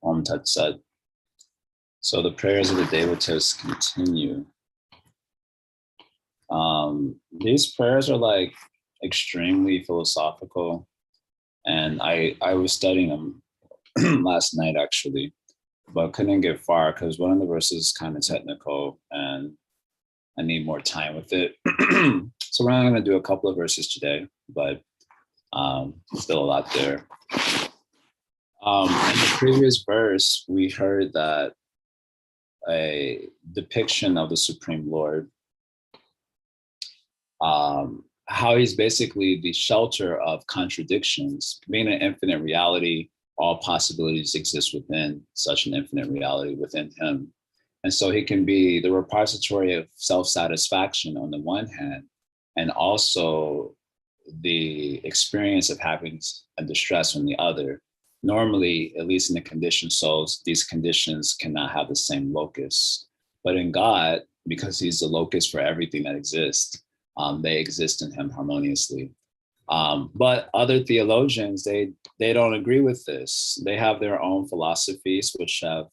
Om Tat Sat. So the prayers of the devotees continue. These prayers are like extremely philosophical, and I was studying them last night actually, but couldn't get far because one of the verses is kind of technical and I need more time with it. So we're only going to do a couple of verses today, but still a lot there. In the previous verse, we heard that a depiction of the Supreme Lord, how he's basically the shelter of contradictions. Being an infinite reality, all possibilities exist within such an infinite reality within him. And so he can be the repository of self-satisfaction on the one hand, and also the experience of happiness and distress on the other. Normally, at least in the conditioned souls, these conditions cannot have the same locus. But in God, because he's the locus for everything that exists, they exist in him harmoniously. But other theologians, they don't agree with this. They have their own philosophies, which have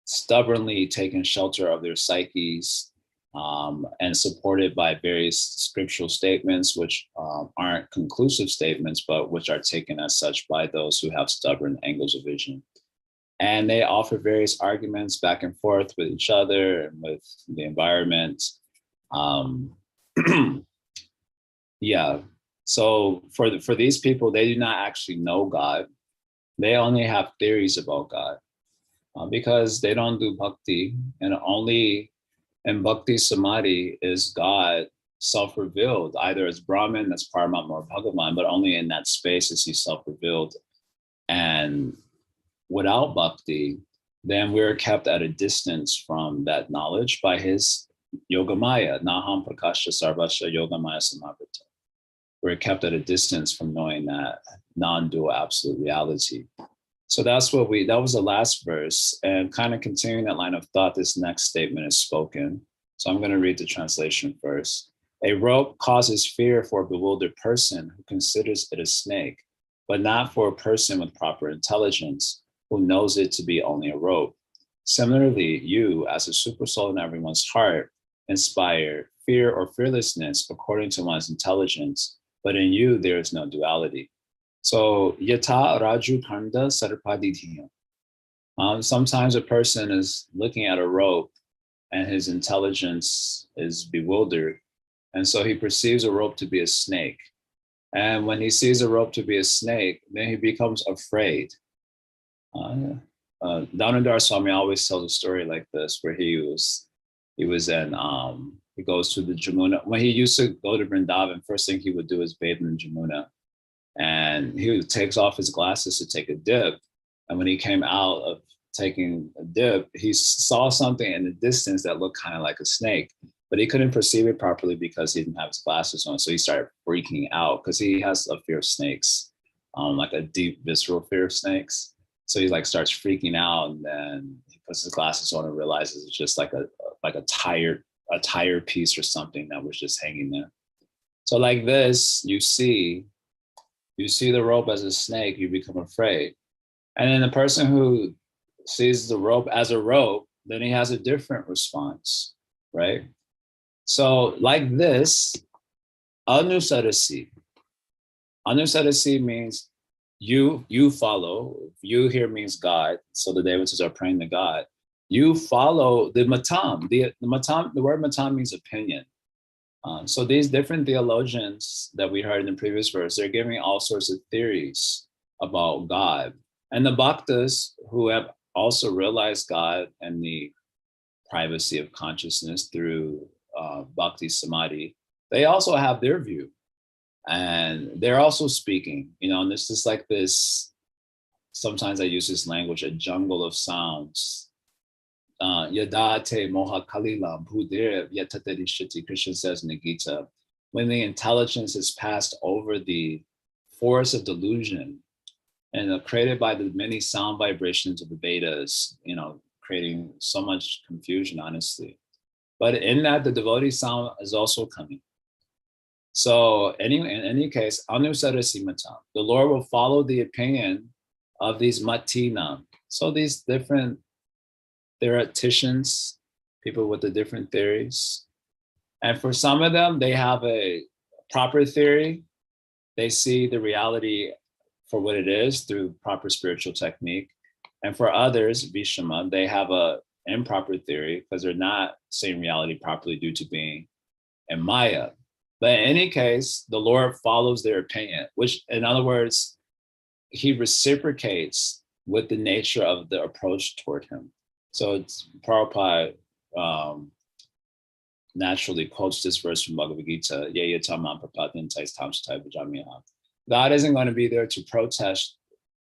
stubbornly taken shelter of their psyches, and supported by various scriptural statements, which aren't conclusive statements, but which are taken as such by those who have stubborn angles of vision. And they offer various arguments back and forth with each other and with the environment. Yeah. So for these people, they do not actually know God. They only have theories about God because they don't do bhakti, and only in bhakti samadhi is God self-revealed, either as Brahman, as Paramatma, or Bhagavan, but only in that space is he self-revealed. And without bhakti, then we're kept at a distance from that knowledge by his yogamaya, naham prakasha sarvasya yogamaya samavita. We're kept at a distance from knowing that non-dual absolute reality. So that was the last verse, and kind of continuing that line of thought, this next statement is spoken. So I'm going to read the translation first. A rope causes fear for a bewildered person who considers it a snake, but not for a person with proper intelligence who knows it to be only a rope. Similarly, you, as a supersoul in everyone's heart, inspire fear or fearlessness according to one's intelligence, but in you there is no duality. So yata raju kanda sarpadidhiya. Sometimes a person is looking at a rope and his intelligence is bewildered, and so he perceives a rope to be a snake. And when he sees a rope to be a snake, then he becomes afraid. Damodar Swami always tells a story like this, where he goes to the Jamuna. When he used to go to Vrindavan, first thing he would do is bathe in the Jamuna. And he takes off his glasses to take a dip. And when he came out of taking a dip, he saw something in the distance that looked kind of like a snake, but he couldn't perceive it properly because he didn't have his glasses on. So he started freaking out because he has a fear of snakes, like a deep visceral fear of snakes. So he like starts freaking out, and then he puts his glasses on and realizes it's just like a tire piece or something that was just hanging there. So like this, you see the rope as a snake, you become afraid. And then the person who sees the rope as a rope, then he has a different response, right? So like this, anusarasi. Anusarasi means you follow. You here means God. So the devotees are praying to God. You follow the matam. The word matam means opinion. So these different theologians that we heard in the previous verse, they're giving all sorts of theories about God. And the bhaktas who have also realized God and the privacy of consciousness through bhakti samadhi, they also have their view. And they're also speaking, and this is like this, sometimes I use this language, a jungle of sounds. Yadate moha kalilam bhudev yatatarishati, Krishna says in the Gita, when the intelligence is passed over the forest of delusion and created by the many sound vibrations of the Vedas, creating so much confusion, honestly. But in that, the devotee sound is also coming. So in any case, anusarasi matam, the Lord will follow the opinion of these matina. So these different theoreticians, people with the different theories. And for some of them, they have a proper theory. They see the reality for what it is through proper spiritual technique. And for others, Vishama, they have a improper theory because they're not seeing reality properly due to being in Maya. But in any case, the Lord follows their opinion, which in other words, he reciprocates with the nature of the approach toward him. So it's Prabhupada naturally quotes this verse from Bhagavad Gita, God isn't going to be there to protest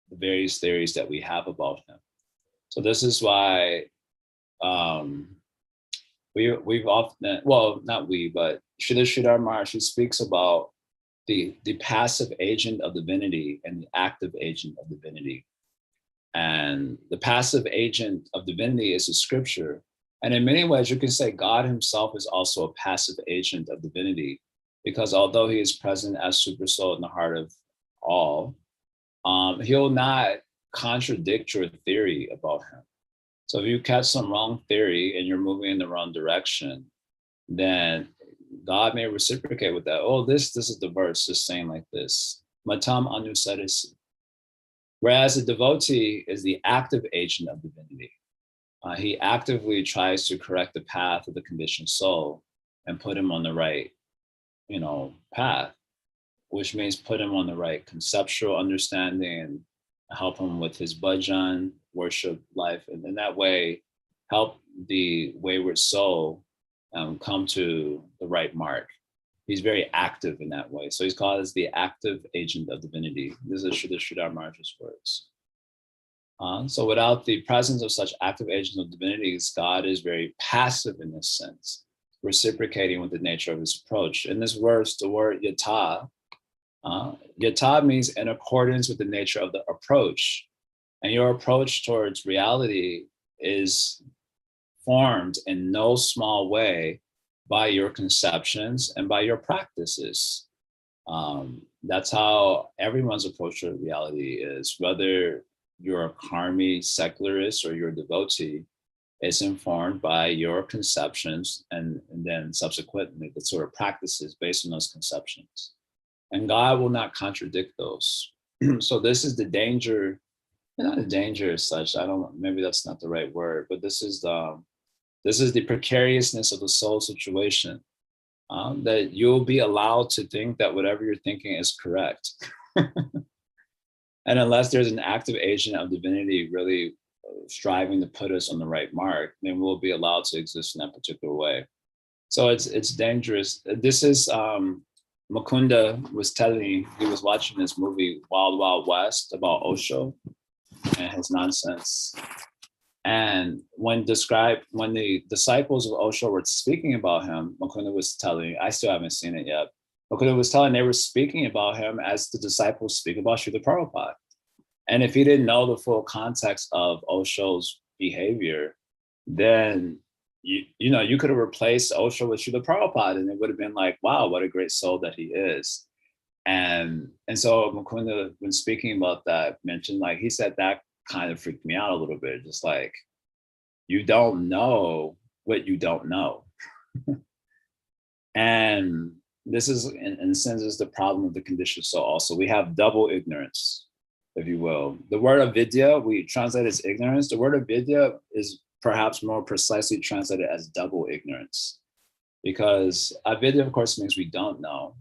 the various theories that we have about him. So this is why we've often, well, not we, but Srila Sridhar Maharaj speaks about the passive agent of divinity and the active agent of divinity. And the passive agent of divinity is the scripture. And in many ways, you can say God himself is also a passive agent of divinity, because although he is present as Supersoul in the heart of all, he'll not contradict your theory about him. So if you catch some wrong theory and you're moving in the wrong direction, then God may reciprocate with that. Oh, this is the verse just saying like this. Matam anusadisi. Whereas a devotee is the active agent of divinity. He actively tries to correct the path of the conditioned soul and put him on the right, path, which means put him on the right conceptual understanding and help him with his bhajan, worship life, and in that way, help the wayward soul come to the right mark. He's very active in that way. So he's called as the active agent of divinity. This is Sridhar Maharaj's words. So without the presence of such active agents of divinities, God is very passive in this sense, reciprocating with the nature of his approach. In this verse, the word yata, yata means in accordance with the nature of the approach. And your approach towards reality is formed in no small way by your conceptions and by your practices. That's how everyone's approach to reality is, whether you're a karmi secularist or you're a devotee, it's informed by your conceptions and then subsequently the sort of practices based on those conceptions. And God will not contradict those. So this is the danger, not a danger as such, maybe that's not the right word, but this is the precariousness of the soul situation, that you'll be allowed to think that whatever you're thinking is correct. And unless there's an active agent of divinity really striving to put us on the right mark, then we'll be allowed to exist in that particular way. So it's dangerous. This is Mukunda was telling me, he was watching this movie Wild Wild West about Osho and his nonsense. And when the disciples of Osho were speaking about him, Mukunda was telling, I still haven't seen it yet, Mukunda was telling, they were speaking about him as the disciples speak about Srila Prabhupada. And if he didn't know the full context of Osho's behavior, then you could have replaced Osho with Srila Prabhupada, and it would have been like, wow, what a great soul that he is. And so Mukunda, when speaking about that, mentioned, like, he said that kind of freaked me out a little bit. Just like, you don't know what you don't know. And this is, in a sense, is the problem of the conditioned soul also. We have double ignorance, if you will. The word avidya, we translate as ignorance. The word avidya is perhaps more precisely translated as double ignorance, because avidya, of course, means we don't know.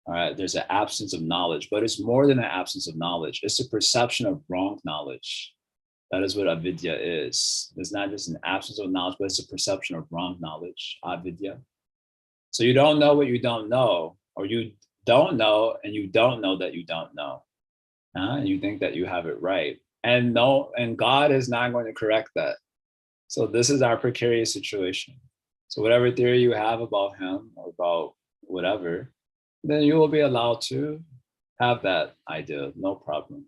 All right, there's an absence of knowledge, but it's more than an absence of knowledge. It's a perception of wrong knowledge. That is what avidya is. It's not just an absence of knowledge, but it's a perception of wrong knowledge, avidya. So you don't know what you don't know, or you don't know and you don't know that you don't know. And you think that you have it right. And God is not going to correct that. So this is our precarious situation. So whatever theory you have about him or about whatever, then you will be allowed to have that idea, no problem.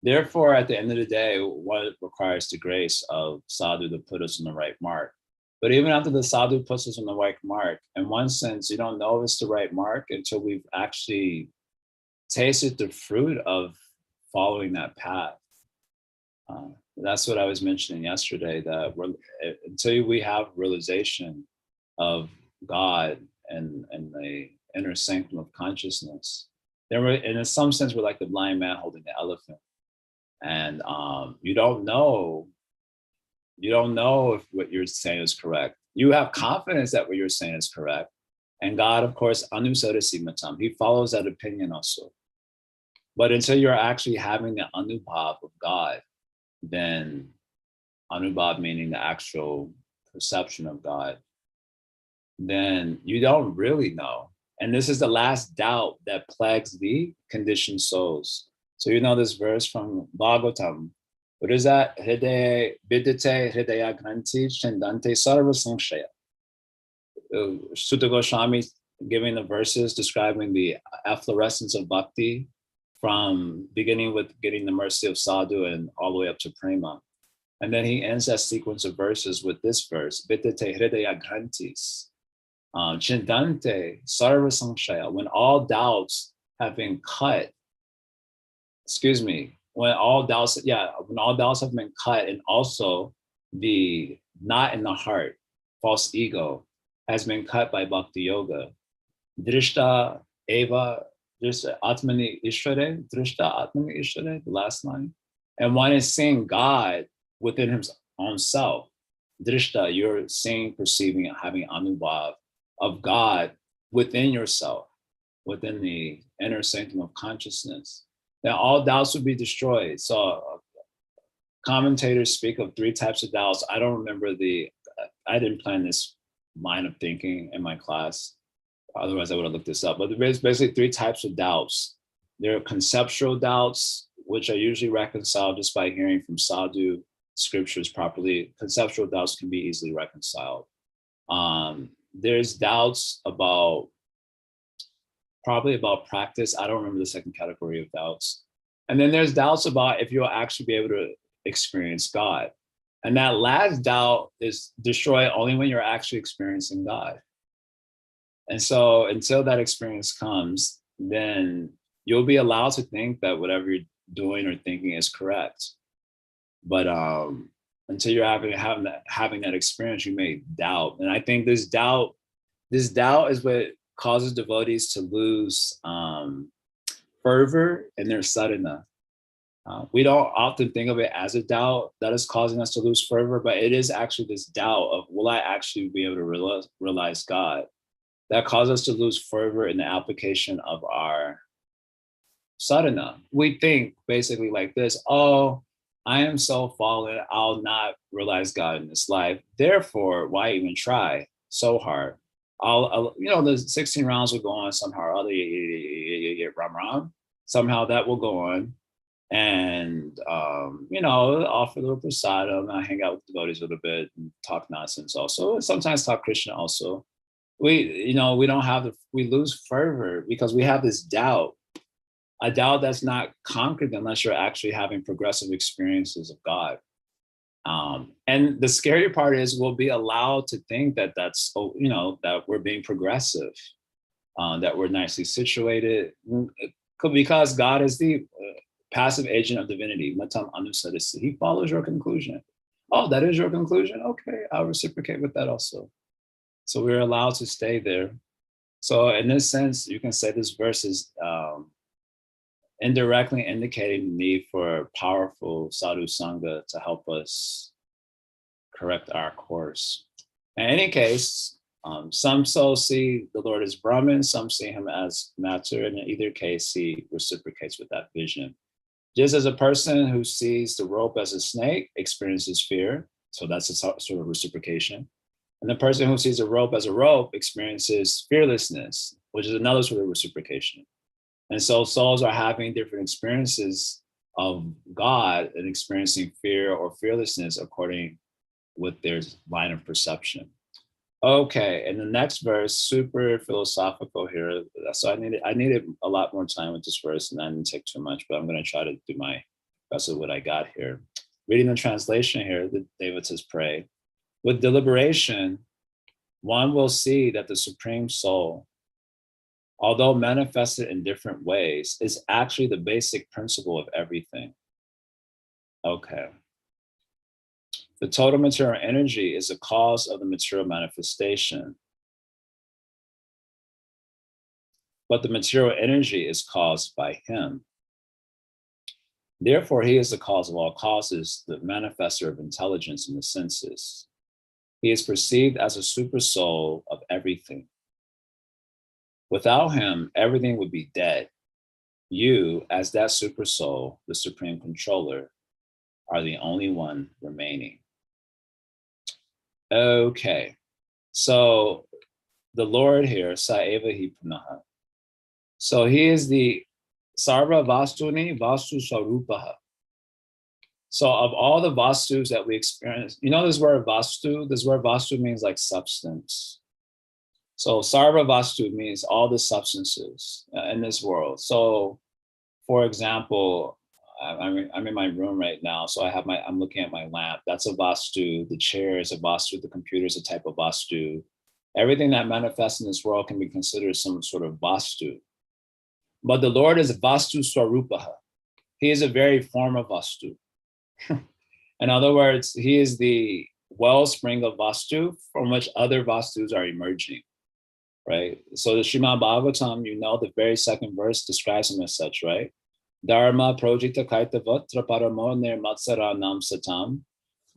Therefore, at the end of the day, what requires the grace of sadhu to put us on the right mark. But even after the sadhu puts us on the right mark, in one sense, you don't know if it's the right mark until we've actually tasted the fruit of following that path. That's what I was mentioning yesterday, that until we have realization of God and the inner sanctum of consciousness, then we're, and in some sense, we're like the blind man holding the elephant. And you don't know if what you're saying is correct. You have confidence that what you're saying is correct. And God, of course, anusarasi matam, he follows that opinion also. But until you're actually having the anubhav of God, then anubhav meaning the actual perception of God, then you don't really know. And this is the last doubt that plagues the conditioned souls. So you know this verse from Bhagavatam. What is that? Hridaya vidite hridaya granti chandante sarva samshaya. Sutta Goswami giving the verses describing the efflorescence of bhakti from beginning with getting the mercy of sadhu and all the way up to prema. And then he ends that sequence of verses with this verse, vidite hridaya grantis. Chindante sarva samshaya, when all doubts have been cut, when all doubts have been cut, and also the knot in the heart, false ego, has been cut by bhakti yoga. Drishta eva, drishta atmani ishvare, the last line. And one is seeing God within his own self. Drishta, you're seeing, perceiving, and having anubhav of God within yourself, within the inner sanctum of consciousness. Then all doubts would be destroyed. So commentators speak of 3 types of doubts. I don't remember I didn't plan this line of thinking in my class. Otherwise I would have looked this up. But there's basically 3 types of doubts. There are conceptual doubts, which are usually reconciled just by hearing from sadhu scriptures properly. Conceptual doubts can be easily reconciled. There's doubts probably about practice. I don't remember the second category of doubts. And then there's doubts about if you'll actually be able to experience God. And that last doubt is destroyed only when you're actually experiencing God. And so until that experience comes, then you'll be allowed to think that whatever you're doing or thinking is correct. But until you're having that experience, you may doubt. And I think this doubt is what causes devotees to lose fervor in their sadhana. We don't often think of it as a doubt that is causing us to lose fervor, but it is actually this doubt of, will I actually be able to realize God? That causes us to lose fervor in the application of our sadhana. We think basically like this: oh, I am so fallen, I'll not realize God in this life. Therefore, why even try so hard? I'll the 16 rounds will go on somehow or other, ram. Somehow that will go on. And, offer a little prasadam, I hang out with devotees a little bit and talk nonsense also. And sometimes talk Krishna also. We lose fervor because we have this doubt, a doubt that's not conquered unless you're actually having progressive experiences of God. And the scary part is we'll be allowed to think that that we're being progressive, that we're nicely situated, because God is the passive agent of divinity. Matam anusarisi. He follows your conclusion. Oh, that is your conclusion? Okay, I'll reciprocate with that also. So we're allowed to stay there. So in this sense, you can say this verse is indirectly indicating the need for powerful sadhu sangha to help us correct our course. In any case, some souls see the Lord as Brahman, some see him as matter, and in either case, he reciprocates with that vision. Just as a person who sees the rope as a snake experiences fear, so that's a sort of reciprocation. And the person who sees the rope as a rope experiences fearlessness, which is another sort of reciprocation. And so souls are having different experiences of God and experiencing fear or fearlessness according with their line of perception. Okay, and the next verse, super philosophical here. So I needed a lot more time with this verse, and I didn't take too much, but I'm going to try to do my best with what I got here. Reading the translation here, the devatas pray. With deliberation, one will see that the Supreme Soul although manifested in different ways, is actually the basic principle of everything. Okay. The total material energy is the cause of the material manifestation. But the material energy is caused by him. Therefore, he is the cause of all causes, the manifester of intelligence in the senses. He is perceived as a super soul of everything. Without him, everything would be dead. You, as that super soul, the supreme controller, are the only one remaining. Okay, so the Lord here, Saeva hi punaha. So he is the Sarva Vastuni Vastu Sarupaha. So of all the Vastus that we experience, you know this word Vastu? This word Vastu means like substance. So Sarva Vastu means all the substances in this world. So for example, I'm in my room right now. So I'm looking at my lamp. That's a Vastu. The chair is a Vastu. The computer is a type of Vastu. Everything that manifests in this world can be considered some sort of Vastu. But the Lord is Vastu Swarupaha. He is a very form of Vastu. In other words, he is the wellspring of Vastu from which other Vastus are emerging, right? So the Srimad Bhagavatam, you know, the very second verse describes him as such, right? Dharma projita kaitavatra paramo nirmatsaranam satam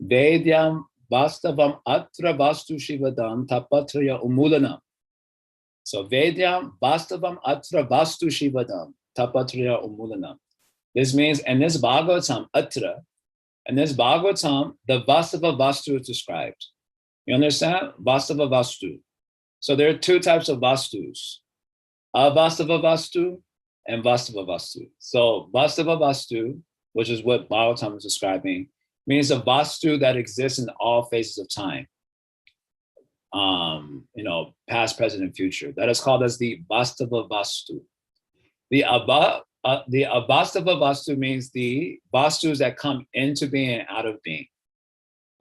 vedyam vastavam atra vastu shivadam tapatraya umulanam. So Vedyam Vastavam Atra Vastu Shivadam Tapatriya Umulanam. This means, and this Bhagavatam, Atra, and this Bhagavatam, the Vastava Vastu is described. You understand? Vastava Vastu. So there are two types of Vastus, Avastava Vastu and Vastava Vastu. So Vastava Vastu, which is what Bhagavatam is describing, means a Vastu that exists in all phases of time. You know, past, present, and future. That is called as the Vastava Vastu. The Avastava Vastu means the Vastus that come into being and out of being,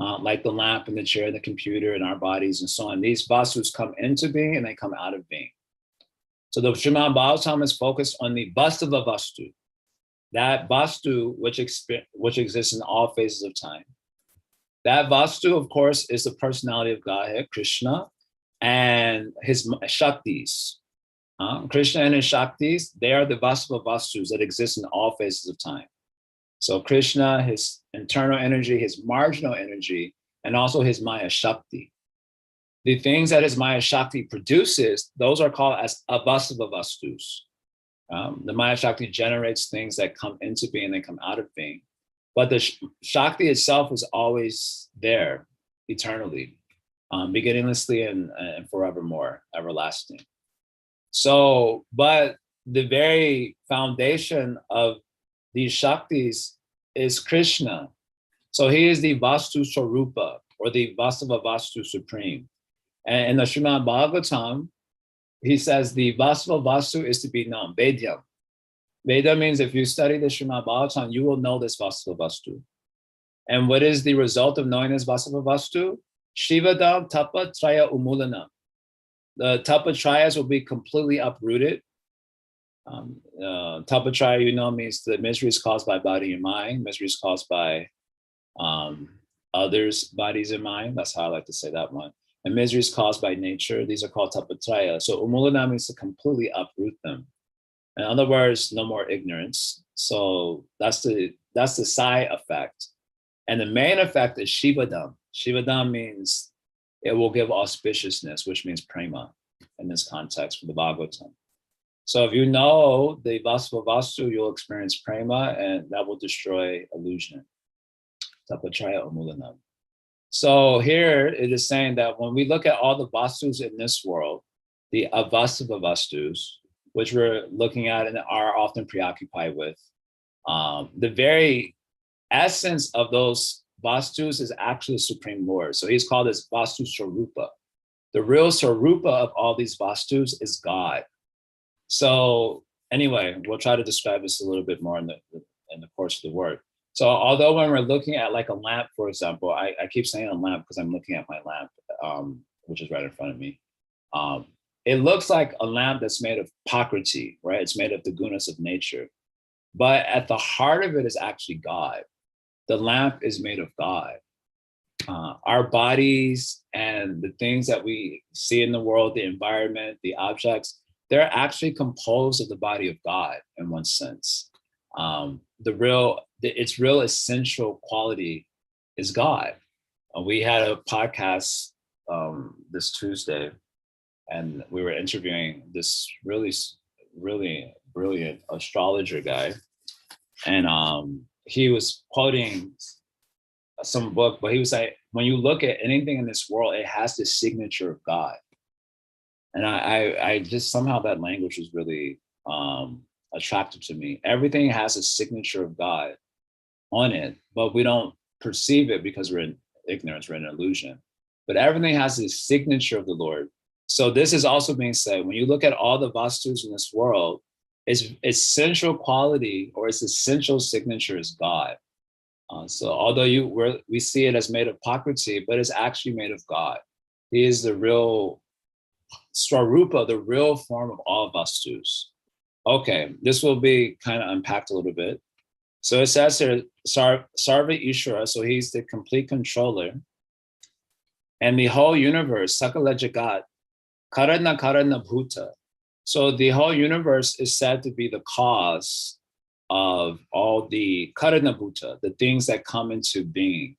like the lamp and the chair and the computer and our bodies and so on. These Vastus come into being and they come out of being. So the Srimad Bhagavatam is focused on the Vastava Vastu, that Vastu which exists in all phases of time. That Vastu, of course, is the personality of Godhead, Krishna, and his Shaktis. Krishna and his Shaktis, they are the Vastava Vastus that exist in all phases of time. So Krishna, his internal energy, his marginal energy, and also his Maya Shakti. The things that his Maya Shakti produces, those are called as Avastava Vastus. The Maya Shakti generates things that come into being and they come out of being. But the Shakti itself is always there, eternally, beginninglessly and forevermore, everlasting. So, but the very foundation of these Shaktis is Krishna. So he is the Vastu Swarupa, or the Vastava Vastu Supreme. And in the Srimad Bhagavatam, he says the Vastava Vastu is to be known, Vedyam. Veda means if you study the Srimad Bhagavatam, you will know this Vastava Vastu. And what is the result of knowing this Vastava Vastu? Shivadam Tapa Traya Umulanam. The Tapa Trayas will be completely uprooted. Tapa Traya, you know, means the miseries caused by body and mind, miseries caused by others' bodies and mind. That's how I like to say that one. And miseries caused by nature. These are called Tapa Traya. So Umulanam means to completely uproot them. In other words, no more ignorance. So that's the side effect. And the main effect is Shivadam. Shivadam means it will give auspiciousness, which means prema in this context for the Bhagavatam. So if you know the Vastava Vastu, you'll experience prema and that will destroy illusion. Tapatraya Umulanam. So here it is saying that when we look at all the Vastus in this world, the Avastava Vastus, which we're looking at and are often preoccupied with, the very essence of those Vastus is actually the Supreme Lord. So he's called as Vastu Swarupa. The real Swarupa of all these Vastus is God. So anyway, we'll try to describe this a little bit more in the course of the work. So although when we're looking at like a lamp, for example, I keep saying a lamp because I'm looking at my lamp, which is right in front of me. it looks like a lamp that's made of prakriti, right? It's made of the gunas of nature. But at the heart of it is actually God. The lamp is made of God. Our bodies and the things that we see in the world, the environment, the objects, they're actually composed of the body of God in one sense. Its real essential quality is God. We had a podcast this Tuesday, and we were interviewing this really, really brilliant astrologer guy, and he was quoting some book, but he was like, when you look at anything in this world, it has the signature of God. And I just somehow that language was really attractive to me. Everything has a signature of God on it, but we don't perceive it because we're in ignorance, we're in illusion. But everything has the signature of the Lord. So this is also being said, when you look at all the vastus in this world, its essential quality or its essential signature is God. So although we see it as made of prakriti, but it's actually made of God. He is the real swarupa, the real form of all vastus. Okay, this will be kind of unpacked a little bit. So it says here, Sarva Ishvara, so he's the complete controller. And the whole universe, Sakala Jagat, Karana Karana Bhuta. So the whole universe is said to be the cause of all the Karana Bhuta, the things that come into being,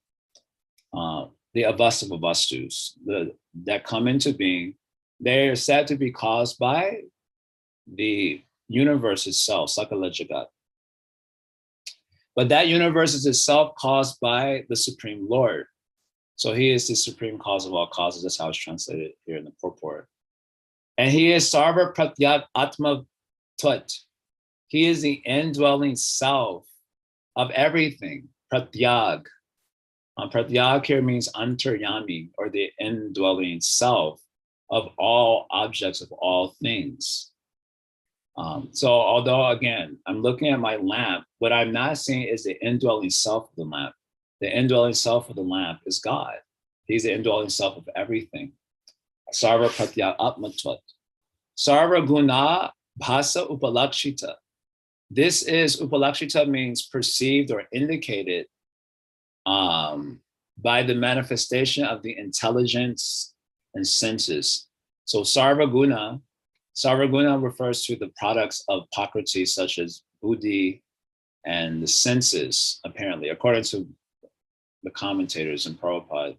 the avastava vastus, that come into being. They are said to be caused by the universe itself, Sakala Jagat. But that universe is itself caused by the Supreme Lord. So he is the supreme cause of all causes. That's how it's translated here in the purport. And he is Sarva Pratyag Atma Tut. He is the indwelling self of everything. Pratyag. Pratyag here means antaryami, or the indwelling self of all objects, of all things. So although, again, I'm looking at my lamp, what I'm not seeing is the indwelling self of the lamp. The indwelling self of the lamp is God. He's the indwelling self of everything. Sarva Pratyag Atmatvat. Sarva Guna Bhasa Upalakshita. This is, Upalakshita means perceived or indicated by the manifestation of the intelligence and senses. So Sarva Guna refers to the products of prakriti, such as buddhi and the senses, apparently, according to the commentators in Prabhupada.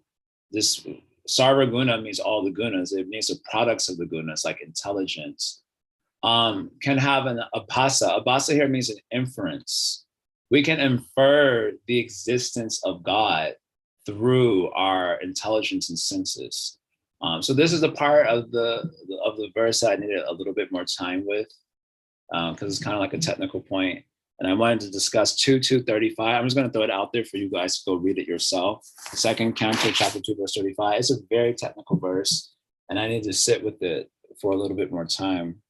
This Sarva Guna means all the gunas. It means the products of the gunas, like intelligence, can have an abhasa. Abhasa here means an inference. We can infer the existence of God through our intelligence and senses. So this is a part of the verse that I needed a little bit more time with, because it's kind of like a technical point. And I wanted to discuss 2:35. I'm just going to throw it out there for you guys to go read it yourself. Second Canto, chapter 2, verse 35. It's a very technical verse, and I need to sit with it for a little bit more time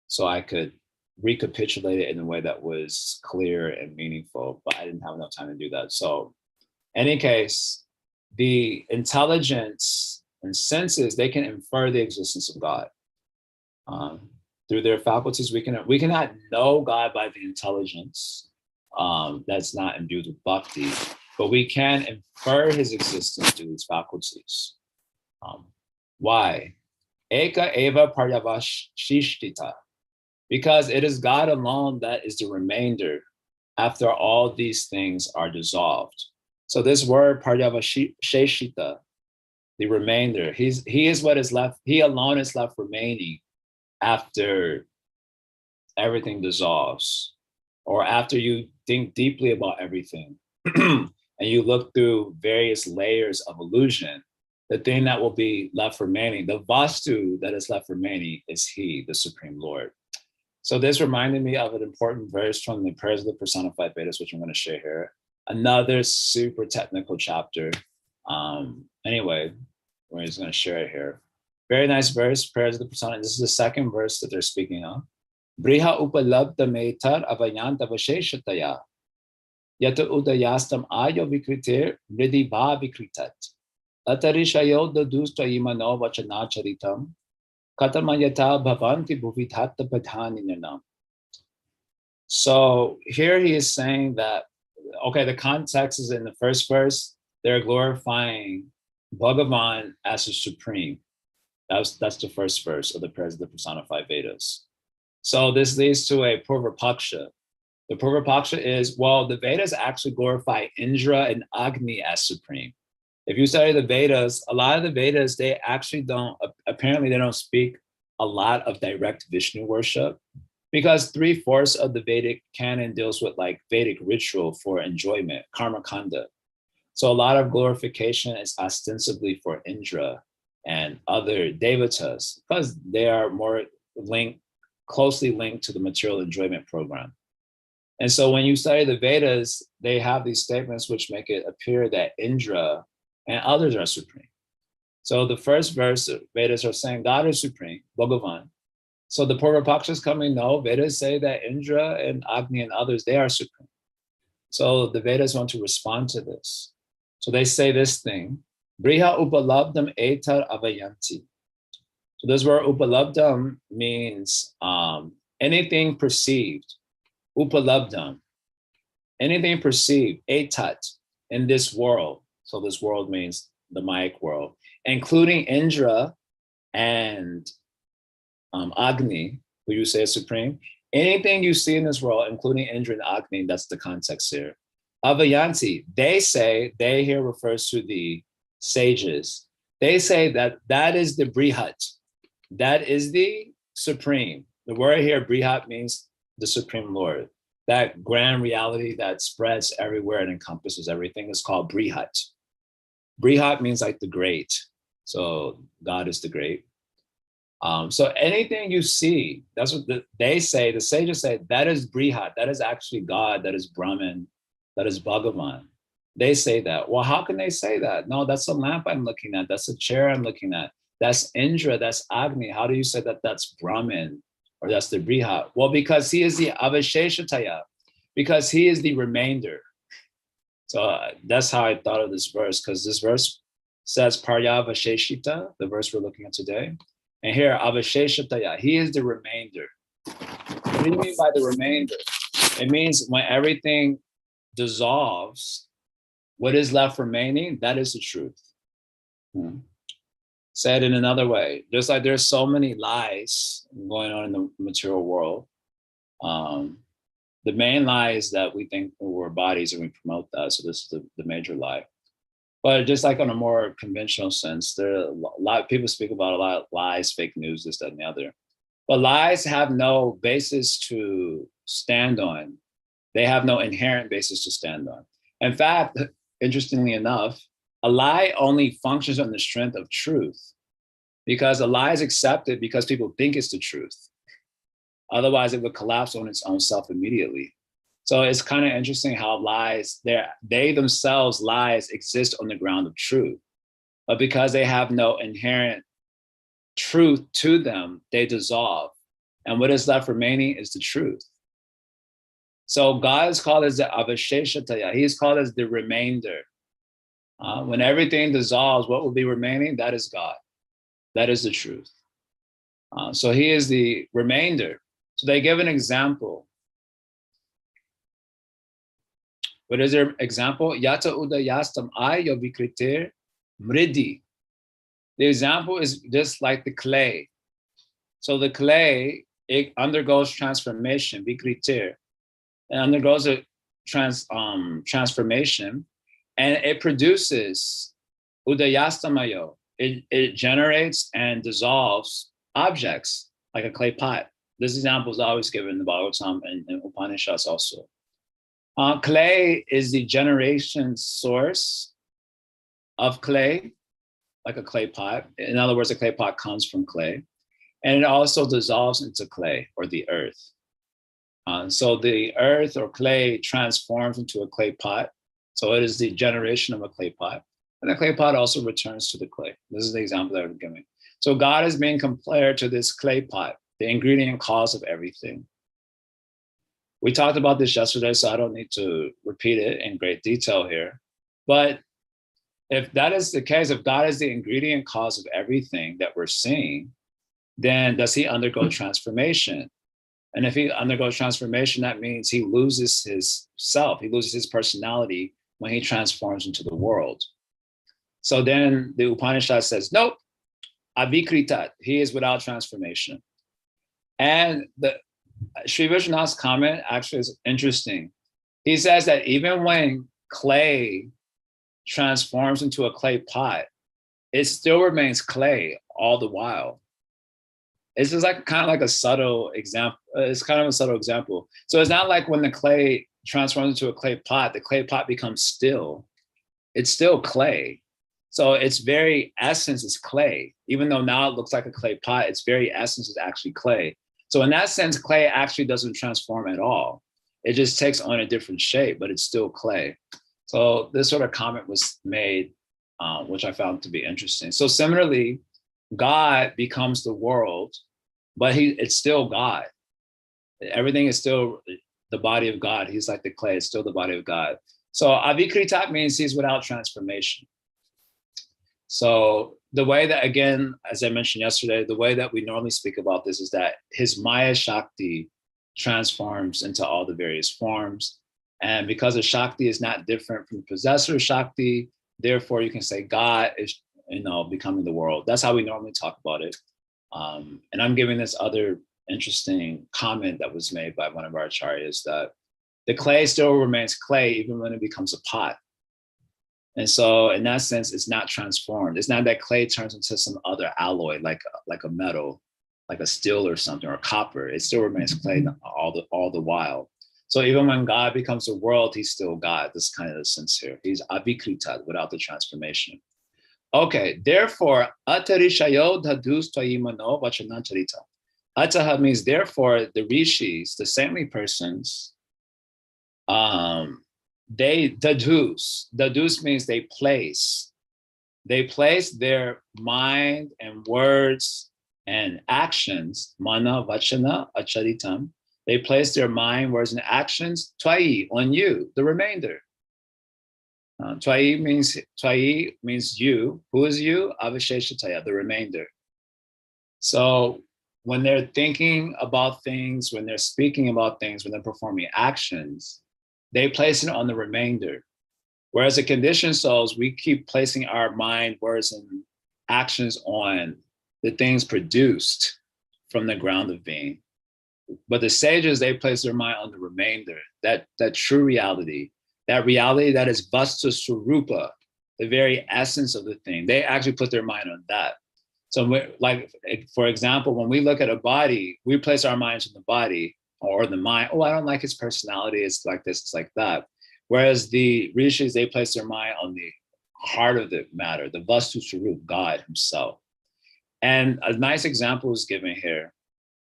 so I could recapitulate it in a way that was clear and meaningful, but I didn't have enough time to do that. So in any case, the intelligence and senses, they can infer the existence of God. Through their faculties, we cannot know God by the intelligence that's not imbued with bhakti, but we can infer his existence through these faculties. Why? Eka eva paryavashishtita. Because it is God alone that is the remainder after all these things are dissolved. So this word paryavashishita, the remainder, he is what is left, he alone is left remaining after everything dissolves, or after you think deeply about everything and you look through various layers of illusion, the thing that will be left remaining, the vastu that is left remaining, is he, the Supreme Lord. So this reminded me of an important verse from the Prayers of the Personified Vedas, which I'm going to share here. Another super technical chapter. Anyway, we're just going to share it here. Very nice verse, Prayers of the Persona. This is the second verse that they're speaking of. Briha upalabdha metar avayanta vasheshataya. Yata udayastam ayo vikritir riddhi va vikritat. Atarishayo dadusta imano vachanacharitam. Katamayata bhavanti bhuvithatta padhaninanam. So here he is saying that, okay, the context is in the first verse, they're glorifying Bhagavan as the supreme. That's the first verse of the personified Vedas. So this leads to a Purvapaksha. The Purvapaksha is, well, the Vedas actually glorify Indra and Agni as supreme. If you study the Vedas, a lot of the Vedas, they actually don't, apparently they don't speak a lot of direct Vishnu worship, because 3/4 of the Vedic canon deals with like Vedic ritual for enjoyment, karma kanda. So a lot of glorification is ostensibly for Indra and other devatas, because they are more closely linked to the material enjoyment program. And so when you study the Vedas, they have these statements which make it appear that Indra and others are supreme. So the first verse of Vedas are saying God is supreme, Bhagavan. So the Purvapaksha is coming, no, Vedas say that Indra and Agni and others, they are supreme. So the Vedas want to respond to this. So they say this thing, Briha upalabdam etar avayanti. So this word upalabdam means anything perceived, upalabdam, anything perceived, etat, in this world. So this world means the Mayic world, including Indra and Agni, who you say is supreme. Anything you see in this world, including Indra and Agni, that's the context here. Avayanti, they say, they here refers to the sages. They say that that is the Brihat. That is the supreme. The word here, Brihat, means the supreme Lord. That grand reality that spreads everywhere and encompasses everything is called Brihat. Brihat means like the great. So God is the great. So anything you see, that's what they say, the sages say, that is Brihat, that is actually God, that is Brahman, that is Bhagavan. They say that. Well, how can they say that? No, that's a lamp I'm looking at, that's a chair I'm looking at, that's Indra, that's Agni. How do you say that that's Brahman or that's the Brihat? Well, because he is the Avasheshataya, because he is the remainder. So that's how I thought of this verse, because this verse says Paryavasheshita, the verse we're looking at today. And here, Avasheshataya, he is the remainder. What do you mean by the remainder? It means when everything dissolves, what is left remaining, that is the truth. Said in another way, just like there's so many lies going on in the material world. The main lie is that we think we're bodies and we promote that. So this is the major lie. But just like on a more conventional sense, there are a lot of people speak about a lot of lies, fake news, this, that, and the other. But lies have no basis to stand on. They have no inherent basis to stand on. In fact, interestingly enough, a lie only functions on the strength of truth, because a lie is accepted because people think it's the truth. Otherwise, it would collapse on its own self immediately. So it's kind of interesting how lies, they themselves, lies, exist on the ground of truth. But because they have no inherent truth to them, they dissolve. And what is left remaining is the truth. So God is called as the Avasheshataya. He is called as the remainder. When everything dissolves, what will be remaining? That is God. That is the truth. So he is the remainder. So they give an example. What is their example? Yata udayastam ayo vikriter mridi. The example is just like the clay. So the clay, it undergoes transformation, vikriter. It undergoes a transformation, and it produces udayastamayo. It generates and dissolves objects like a clay pot. This example is always given in the Bhagavatam and Upanishads also. Clay is the generation source of clay, like a clay pot. In other words, a clay pot comes from clay. And it also dissolves into clay or the earth. So the earth or clay transforms into a clay pot. So it is the generation of a clay pot. And the clay pot also returns to the clay. This is the example that I'm giving. So God is being compared to this clay pot, the ingredient cause of everything. We talked about this yesterday, so I don't need to repeat it in great detail here. But if that is the case, if God is the ingredient cause of everything that we're seeing, then does he undergo transformation? And if he undergoes transformation, that means he loses his self, he loses his personality when he transforms into the world. So then the Upanishad says, nope, avikritat, he is without transformation. And the Sri Vishwanath's comment actually is interesting. He says that even when clay transforms into a clay pot, it still remains clay all the while. It's just like kind of like a subtle example. It's kind of a subtle example. So it's not like when the clay transforms into a clay pot, the clay pot becomes still. It's still clay. So its very essence is clay. Even though now it looks like a clay pot, its very essence is actually clay. So in that sense, clay actually doesn't transform at all. It just takes on a different shape, but it's still clay. So this sort of comment was made, which I found to be interesting. So similarly, God becomes the world, but it's still God. Everything is still the body of God. He's like the clay, it's still the body of God. So avikritat means he's without transformation. So the way that, again, as I mentioned yesterday, the way that we normally speak about this is that his Maya Shakti transforms into all the various forms. And because the Shakti is not different from the possessor Shakti, therefore you can say God is, becoming the world. That's how we normally talk about it. And I'm giving this other interesting comment that was made by one of our acharyas, that the clay still remains clay even when it becomes a pot. And so in that sense, it's not transformed. It's not that clay turns into some other alloy, like a metal, like a steel or something, or copper. It still remains clay all the while. So even when God becomes the world, he's still God. This is kind of the sense here. He's avikritat, without the transformation. Okay, therefore, atarishayo dhadus tvayimano vachanantarita. Ataha means therefore the rishis, the saintly persons, they dadus means they place their mind and words and actions, mana vachana acharitam, they place their mind, words, and actions tvai, on you, the remainder. Tvai means you. Who is you? Avisheshataya, the remainder. So when they're thinking about things, when they're speaking about things, when they're performing actions, they place it on the remainder. Whereas the conditioned souls, we keep placing our mind, words, and actions on the things produced from the ground of being. But the sages, they place their mind on the remainder, that true reality, that reality that is Vastu Swarupa, the very essence of the thing. They actually put their mind on that. So like, for example, when we look at a body, we place our minds on the body or the mind. Oh, I don't like his personality. It's like this, it's like that. Whereas the rishis, they place their mind on the heart of the matter, the Vastu Swarup, God himself. And a nice example is given here.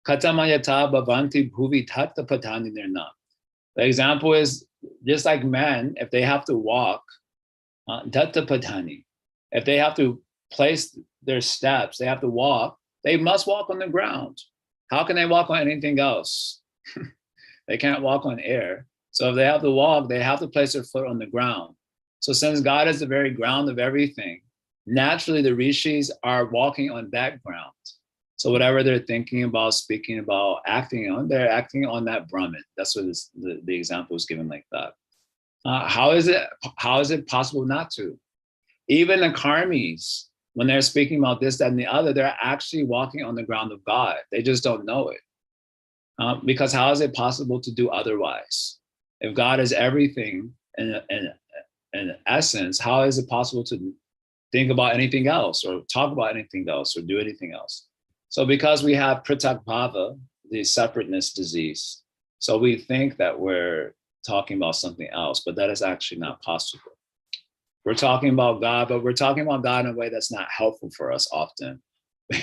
Katamayata bhavanti bhuvi tatta patani nirna. The example is just like men, if they have to walk, tatta patani, if they have to place their steps, they have to walk, they must walk on the ground. How can they walk on anything else? They can't walk on air. So if they have to walk, they have to place their foot on the ground. So since God is the very ground of everything, naturally the rishis are walking on that ground. So whatever they're thinking about, speaking about, acting on, they're acting on that Brahman. That's what the example is given like that. How is it possible not to? Even the karmis, when they're speaking about this, that, and the other, they're actually walking on the ground of God. They just don't know it. Because how is it possible to do otherwise? If God is everything in essence, how is it possible to think about anything else or talk about anything else or do anything else? So because we have pritak bhava, the separateness disease, so we think that we're talking about something else, but that is actually not possible. We're talking about God, but we're talking about God in a way that's not helpful for us often.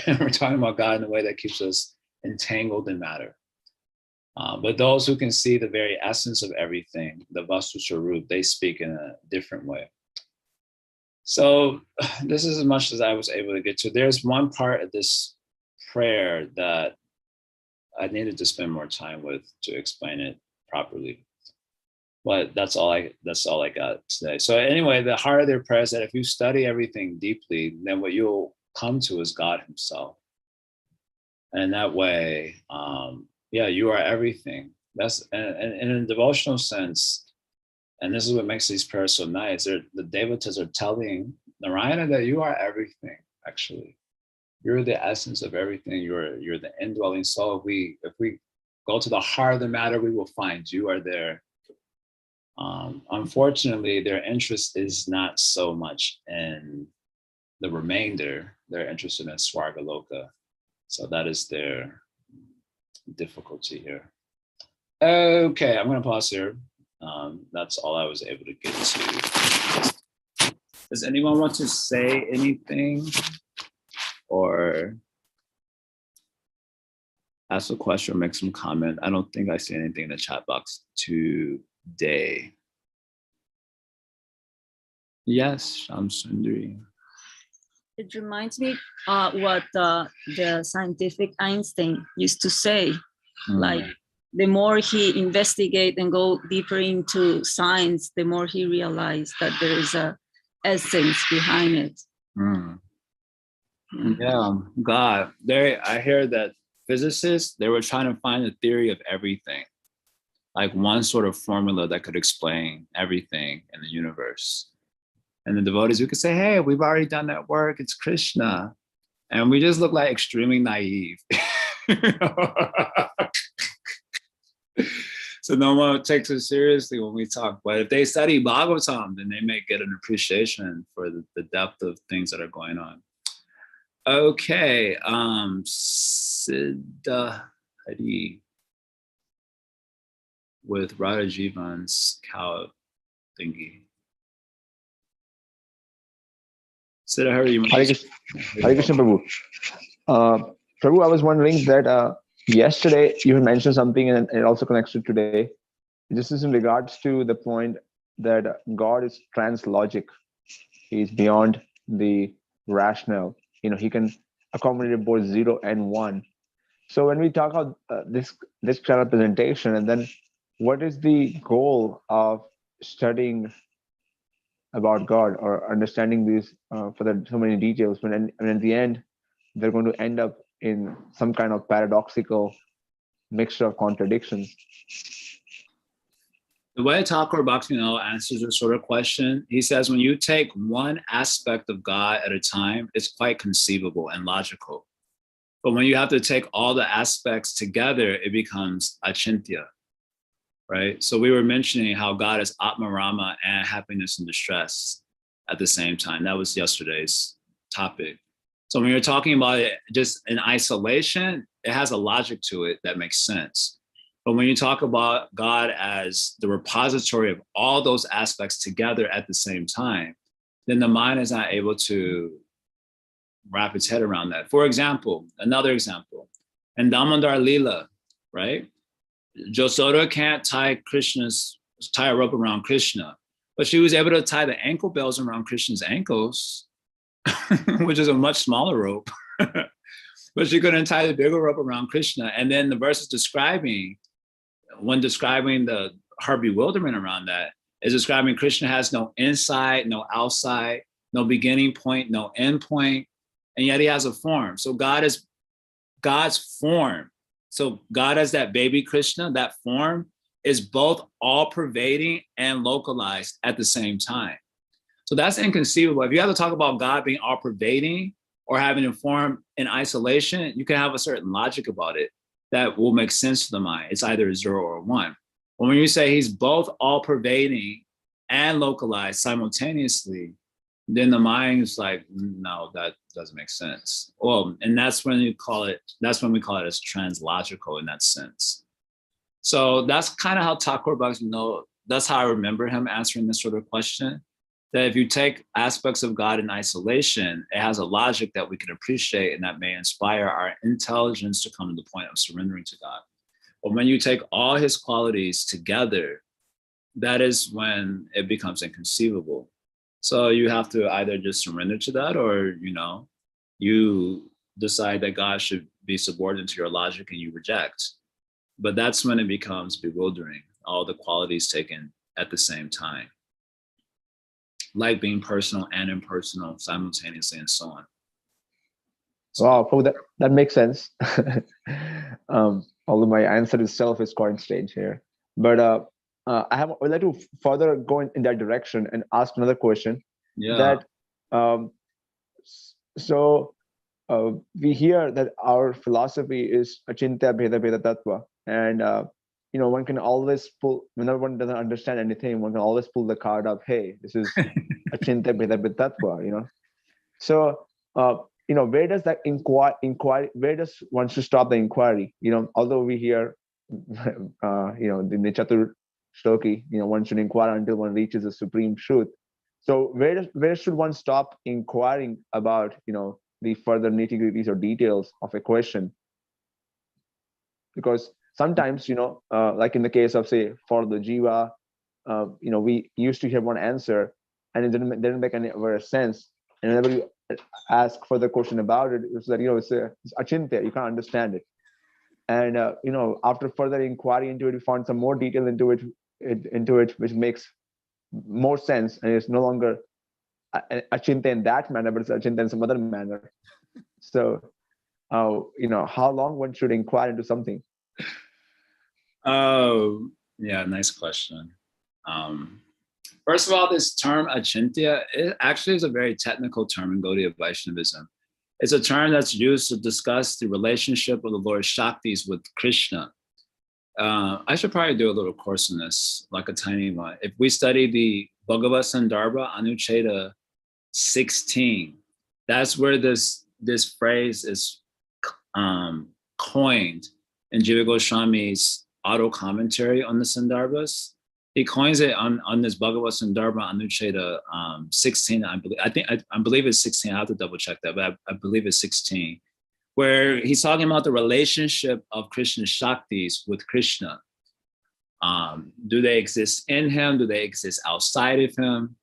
We're talking about God in a way that keeps us entangled in matter. But those who can see the very essence of everything, the Vastu Swarup, they speak in a different way. So this is as much as I was able to get to. There's one part of this prayer that I needed to spend more time with to explain it properly. But that's all I got today. So anyway, the heart of their prayer is that if you study everything deeply, then what you'll come to is God himself. And that way, yeah, you are everything. That's and in a devotional sense, and this is what makes these prayers so nice. The devatas are telling Narayana that you are everything. Actually, you're the essence of everything. You're the indwelling soul. If we go to the heart of the matter, we will find you are there. Unfortunately, their interest is not so much in the remainder. They're interested in Swargaloka. So that is their difficulty here. Okay, I'm going to pause here. That's all I was able to get to. Does anyone want to say anything or ask a question or make some comment? I don't think I see anything in the chat box today. Yes, Shamsundari. It reminds me what the scientific Einstein used to say, like the more he investigate and go deeper into science, the more he realized that there is a essence behind it. Yeah, God, I hear that physicists, they were trying to find a theory of everything, like one sort of formula that could explain everything in the universe. And the devotees, we could say, hey, we've already done that work. It's Krishna. And we just look like extremely naive. So no one takes us seriously when we talk. But if they study Bhagavatam, then they may get an appreciation for the depth of things that are going on. Okay, Siddha Hari with Radha Jivan's cow thingy. Siddha Hari, you Hare Krishna, Prabhu. Prabhu, I was wondering that yesterday you mentioned something and it also connects to today. This is in regards to the point that God is trans-logic. He is beyond the rational. He can accommodate both 0 and 1. So when we talk about this kind of presentation, and then what is the goal of studying about God or understanding these for so many details, when at the end they're going to end up in some kind of paradoxical mixture of contradictions? The way Thakur Bhaktivinoda answers this sort of question, he says, when you take one aspect of God at a time, it's quite conceivable and logical. But when you have to take all the aspects together, it becomes achintya, right? So we were mentioning how God is Atma Rama and happiness and distress at the same time. That was yesterday's topic. So when you're talking about it just in isolation, it has a logic to it that makes sense. But when you talk about God as the repository of all those aspects together at the same time, then the mind is not able to wrap its head around that. For example, another example, in Damodar Leela, right? Josoda can't tie a rope around Krishna, but she was able to tie the ankle bells around Krishna's ankles, which is a much smaller rope, but she couldn't tie the bigger rope around Krishna. And then the verse is describing her bewilderment around that, is describing Krishna has no inside, no outside, no beginning point, no end point, and yet he has a form. So God is God's form. So God as that baby Krishna, that form is both all pervading and localized at the same time. So that's inconceivable. If you have to talk about God being all pervading or having a form in isolation, you can have a certain logic about it that will make sense to the mind. It's either a 0 or a 1. But when you say he's both all pervading and localized simultaneously, then the mind is like, no, that doesn't make sense. Well, and that's when we call it as translogical in that sense. So that's kind of how Thakur Bhaktivinoda, that's how I remember him answering this sort of question, that if you take aspects of God in isolation, it has a logic that we can appreciate and that may inspire our intelligence to come to the point of surrendering to God. But when you take all his qualities together, that is when it becomes inconceivable. So you have to either just surrender to that, or, you decide that God should be subordinate to your logic and you reject. But that's when it becomes bewildering, all the qualities taken at the same time, like being personal and impersonal simultaneously and so on. Wow, Prabhu, that makes sense. Although my answer itself is quite strange here, but would like to further go in that direction and ask another question. Yeah. That so we hear that our philosophy is achintya bheda bheda tattva, and one can always pull, whenever one doesn't understand anything, one can always pull the card up. Hey, this is achintya bheda bheda tattva. So where does that inquiry? Where does one should stop the inquiry? Although we hear, in the Chatur Shloki, one should inquire until one reaches the supreme truth. So where should one stop inquiring about the further nitty-gritties or details of a question? Because sometimes like in the case of, say, for the jiva, we used to hear one answer and it didn't make any sense, and whenever you ask further question about it, it's that it's achintya, you can't understand it. And after further inquiry into it, we found some more detail into it, which makes more sense, and it's no longer achintya in that manner, but it's achintya in some other manner. So how long one should inquire into something? Oh, yeah, nice question. First of all, this term achintya, it actually is a very technical term in Gaudiya Vaishnavism. It's a term that's used to discuss the relationship of the Lord Shaktis with Krishna. I should probably do a little course on this, like a tiny one. If we study the Bhagavad Sandarbha Anucheta 16, that's where this phrase is coined in Jiva Goswami's auto commentary on the Sandarbhas. He coins it on this Bhagavad Sandarbha Anucheta 16. I believe it's 16. I have to double check that, but I believe it's 16, where he's talking about the relationship of Krishna Shaktis with Krishna. Do they exist in him? Do they exist outside of him?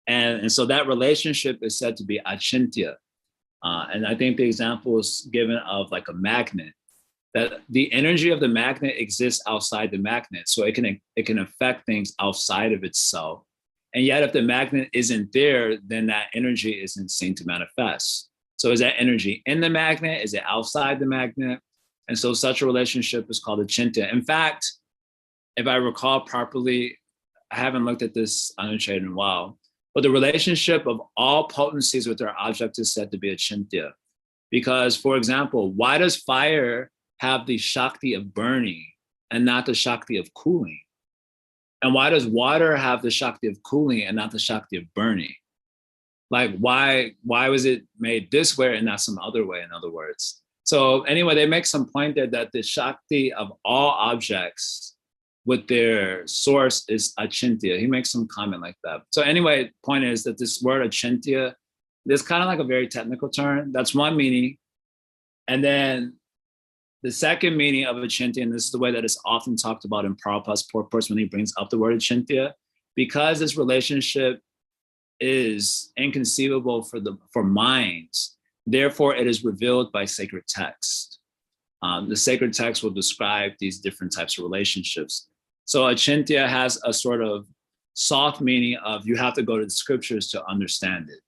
And so that relationship is said to be achintya. And I think the example is given of like a magnet, that the energy of the magnet exists outside the magnet. So it can affect things outside of itself. And yet if the magnet isn't there, then that energy isn't seen to manifest. So is that energy in the magnet? Is it outside the magnet? And so such a relationship is called achintya. In fact, if I recall properly, I haven't looked at this Anucheta in a while, but the relationship of all potencies with their object is said to be achintya. Because, for example, why does fire have the Shakti of burning and not the Shakti of cooling? And why does water have the Shakti of cooling and not the Shakti of burning? Like, why was it made this way and not some other way, in other words? So anyway, they make some point there that the Shakti of all objects with their source is achintya. He makes some comment like that. So anyway, point is that this word achintya, this kind of like a very technical term. That's one meaning. And then the second meaning of achintya, and this is the way that it's often talked about in Prabhupada's purport when he brings up the word achintya, because this relationship is inconceivable for minds, therefore it is revealed by sacred text. The sacred text will describe these different types of relationships. So achintya has a sort of soft meaning of you have to go to the scriptures to understand it.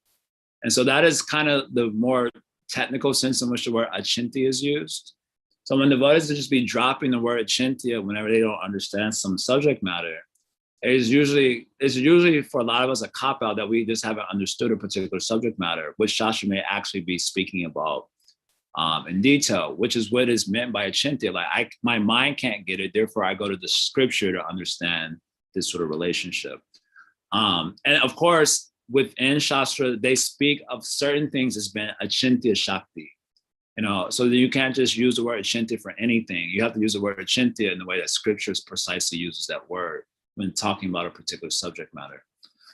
And so that is kind of the more technical sense in which the word achintya is used. So when devotees just be dropping the word achintya whenever they don't understand some subject matter, it's usually for a lot of us a cop-out that we just haven't understood a particular subject matter, which Shastra may actually be speaking about in detail, which is what is meant by achintya. Like my mind can't get it, therefore I go to the scripture to understand this sort of relationship. And of course, within Shastra, they speak of certain things as being achintya shakti. So that you can't just use the word achintya for anything. You have to use the word achintya in the way that scripture precisely uses that word when talking about a particular subject matter.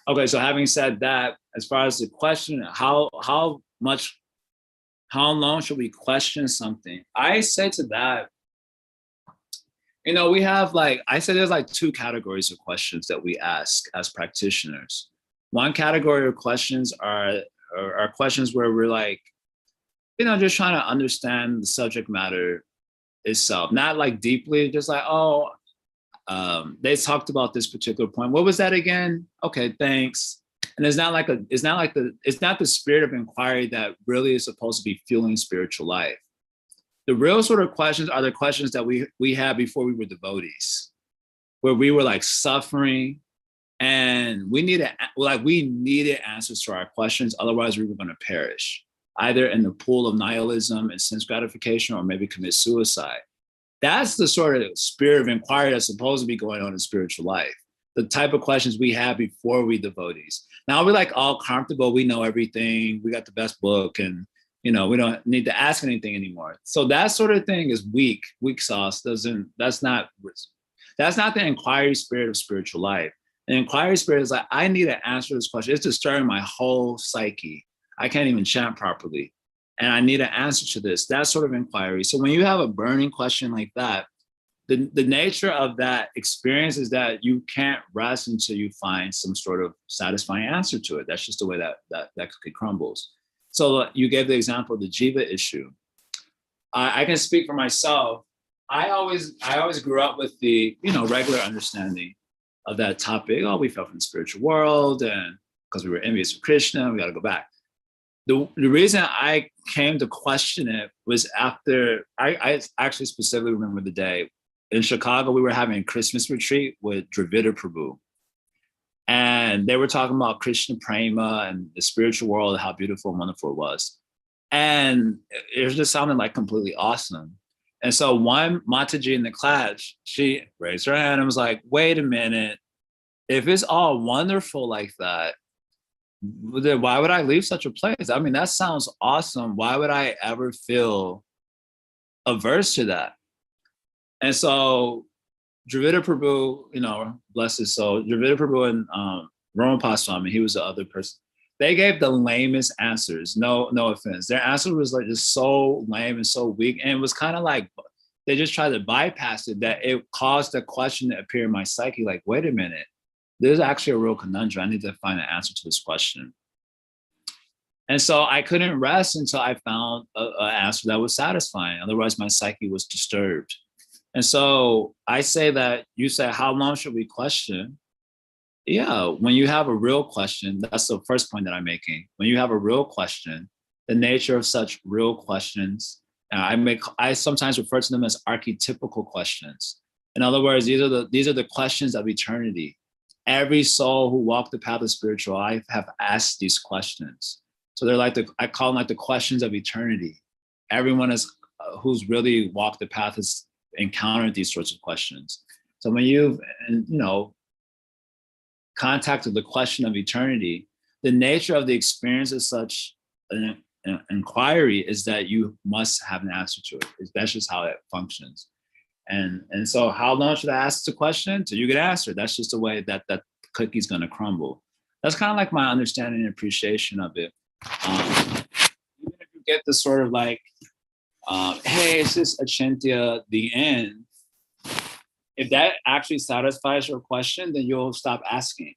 Okay, so having said that, as far as the question, how long should we question something? I say to that, we have I say there's two categories of questions that we ask as practitioners. One category of questions are questions where we're just trying to understand the subject matter itself, not deeply, just they talked about this particular point. What was that again? Okay, thanks. And it's not like the spirit of inquiry that really is supposed to be fueling spiritual life. The real sort of questions are the questions that we had before we were devotees, where we were like suffering and we needed answers to our questions. Otherwise we were going to perish either in the pool of nihilism and sense gratification, or maybe commit suicide. That's the sort of spirit of inquiry that's supposed to be going on in spiritual life. The type of questions we had before we devotees. Now we're like all comfortable. We know everything. We got the best book, and we don't need to ask anything anymore. So that sort of thing is weak sauce. That's not the inquiry spirit of spiritual life. The inquiry spirit is like, I need to answer this question. It's disturbing my whole psyche. I can't even chant properly. And I need an answer to this. That sort of inquiry. So when you have a burning question like that, the nature of that experience is that you can't rest until you find some sort of satisfying answer to it. That's just the way that cookie crumbles. So you gave the example of the jiva issue. I can speak for myself. I always grew up with the regular understanding of that topic. Oh, we fell from the spiritual world, and because we were envious of Krishna, we got to go back. The reason I came to question it was after I actually specifically remember the day in Chicago. We were having a Christmas retreat with Dravida Prabhu, and they were talking about Krishna prema and the spiritual world, how beautiful and wonderful it was, and it just sounded like completely awesome. And so one Mataji in the class, she raised her hand and was like, "Wait a minute, if it's all wonderful like that, then why would I leave such a place? I mean, that sounds awesome. Why would I ever feel averse to that?" And so Dravida Prabhu, bless his soul, Dravida Prabhu and Rama Swami, he was the other person. They gave the lamest answers. No offense. Their answer was like just so lame and so weak. And it was kind of like they just tried to bypass it, that it caused a question to appear in my psyche. Like, wait a minute, there's actually a real conundrum. I need to find an answer to this question. And so I couldn't rest until I found an answer that was satisfying. Otherwise, my psyche was disturbed. And so I say that you say, how long should we question? Yeah, when you have a real question, that's the first point that I'm making. When you have a real question, the nature of such real questions, I sometimes refer to them as archetypical questions. In other words, these are the questions of eternity. Every soul who walked the path of spiritual life have asked these questions. So they're like I call them like the questions of eternity. Everyone who's really walked the path has encountered these sorts of questions. So when you've contacted the question of eternity, the nature of the experience of such an inquiry is that you must have an answer to it. That's just how it functions. And so how long should I ask the question until you get answered? That's just the way that cookie's going to crumble. That's kind of like my understanding and appreciation of it. Even if you get this sort of like, hey, it's just achintya, the end. If that actually satisfies your question, then you'll stop asking.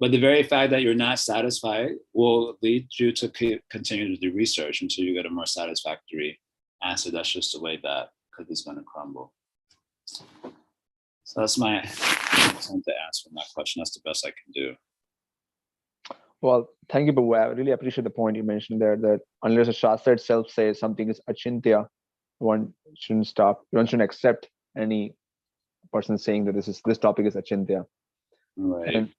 But the very fact that you're not satisfied will lead you to continue to do research until you get a more satisfactory answer. That's just the way that cookie's going to crumble. So that's my attempt to answer that question. That's the best I can do. Well, thank you, Prabhu. I really appreciate the point you mentioned there, that unless the Shastra itself says something is achintya, one shouldn't stop. One shouldn't accept any person saying that this topic is achintya. Right. And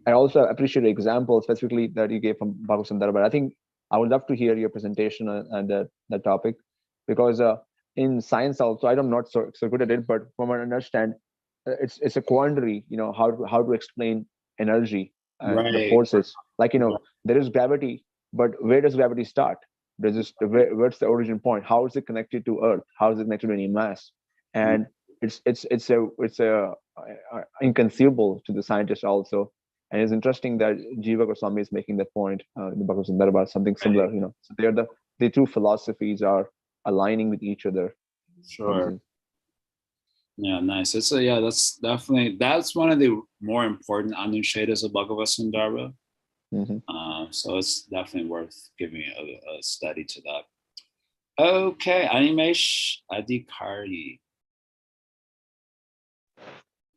I also appreciate the example specifically that you gave from Bhagavatam Darbar. I think I would love to hear your presentation on that topic, because in science also, I'm not so good at it, but from what I understand, it's a quandary, how to explain energy and the forces. Like, there is gravity, but where does gravity start? Where's the origin point? How is it connected to Earth? How is it connected to any mass? And it's inconceivable to the scientist also. And it's interesting that Jiva Goswami is making that point in the Bhagavatam Darbar, something similar. So the two philosophies are aligning with each other. Sure. Yeah, nice. That's one of the more important anuchedas of Bhagavatam Darbar. Mm-hmm. So it's definitely worth giving a study to that. Okay, Animesh Adhikari.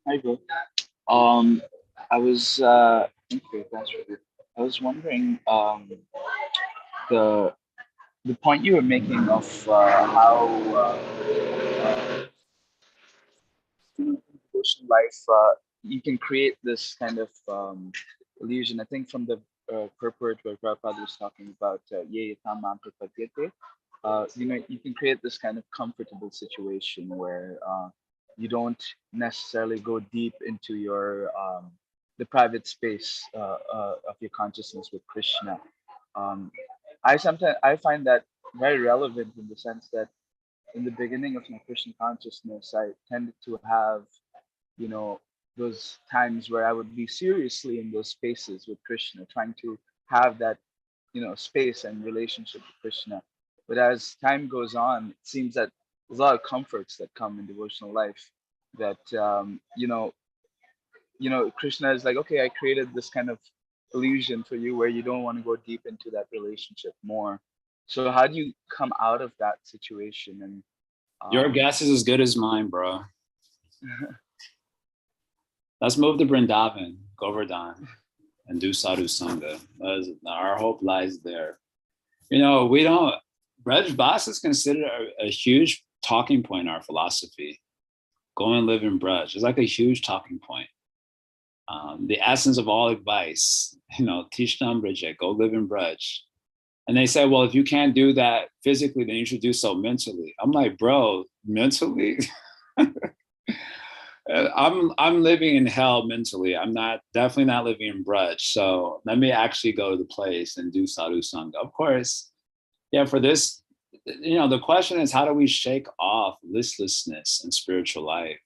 Hi, bro. I was okay. Thanks for I was wondering the point you were making of how devotional life you can create this kind of illusion. I think from the purport where Prabhupada was talking about ye yatamam prapadyate, you can create this kind of comfortable situation where you don't necessarily go deep into your the private space of your consciousness with Krishna. I find that very relevant in the sense that in the beginning of my Krishna consciousness, I tended to have, you know, those times where I would be seriously in those spaces with Krishna, trying to have that, space and relationship with Krishna. But as time goes on, it seems that there's a lot of comforts that come in devotional life that, Krishna is like, okay, I created this kind of illusion for you where you don't want to go deep into that relationship more. So how do you come out of that situation? And your guess is as good as mine, bro. Let's move to Vrindavan, Govardhan, and do sadhu sangha. Our hope lies there. We don't. Braj Bas is considered a huge talking point in our philosophy. Go and live in Braj. It's like a huge talking point. The essence of all advice, Tishnam Braj, go live in Braj. And they say, well, if you can't do that physically, then you should do so mentally. I'm like, bro, mentally? I'm living in hell mentally. I'm definitely not living in Braj. So let me actually go to the place and do sadhu sangha. Of course, yeah, for this, the question is, how do we shake off listlessness in spiritual life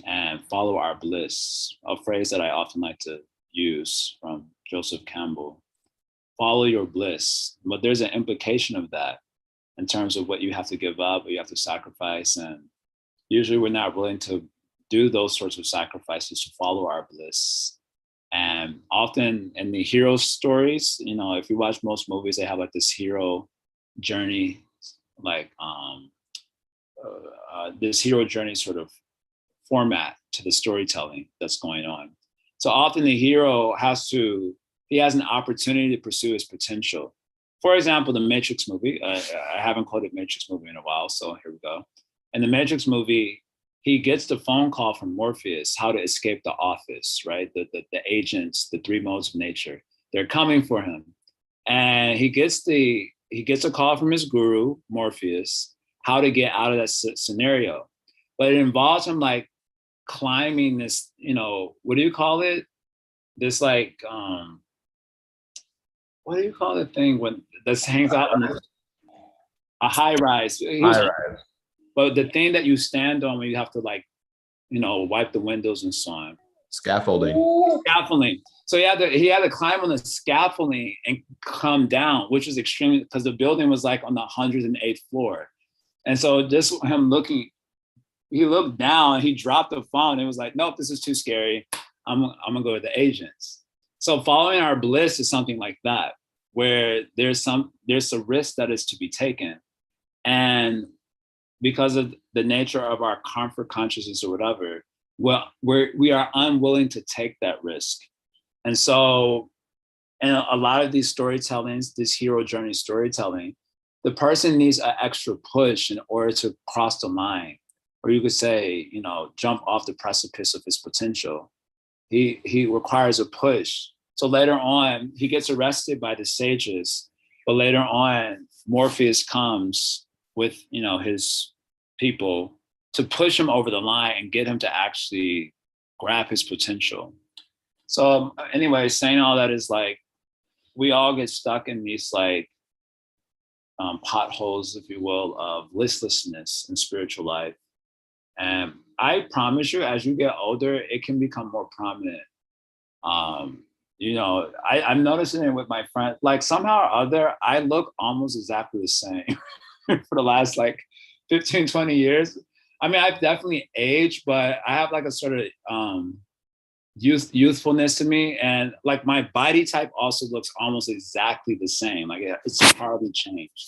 and follow our bliss? A phrase that I often like to use from Joseph Campbell. Follow your bliss. But there's an implication of that in terms of what you have to give up, what you have to sacrifice. And usually we're not willing to do those sorts of sacrifices to follow our bliss. And often in the hero stories, if you watch most movies, they have like this hero journey, like this hero journey sort of format to the storytelling that's going on. So often the hero he has an opportunity to pursue his potential. For example, the Matrix movie, I haven't quoted Matrix movie in a while, so here we go. In the Matrix movie, he gets the phone call from Morpheus, how to escape the office, right? The agents, the three modes of nature, they're coming for him. And he gets a call from his guru, Morpheus, how to get out of that scenario. But it involves him like climbing this, what do you call it? This like, what do you call the thing when this hangs out on a high rise? But the thing that you stand on when you have to wipe the windows and so on. Scaffolding. So he had to climb on the scaffolding and come down, which was extremely, because the building was like on the 108th floor. And so just him looking, he looked down and he dropped the phone. And it was like, nope, this is too scary. I'm gonna go with the agents. So following our bliss is something like that, where there's a risk that is to be taken. And because of the nature of our comfort consciousness or whatever, we are unwilling to take that risk. And so, in a lot of these storytellings, this hero journey storytelling, the person needs an extra push in order to cross the line, or you could say, jump off the precipice of his potential. He requires a push. So later on, he gets arrested by the sages, but later on, Morpheus comes with, his people to push him over the line and get him to actually grab his potential. So anyway, saying all that is like, we all get stuck in these potholes, if you will, of listlessness in spiritual life. And I promise you, as you get older, it can become more prominent. I'm noticing it with my friends, like somehow or other, I look almost exactly the same for the last 15, 20 years. I mean, I've definitely aged, but I have a sort of youthfulness to me. And my body type also looks almost exactly the same. It's hardly changed.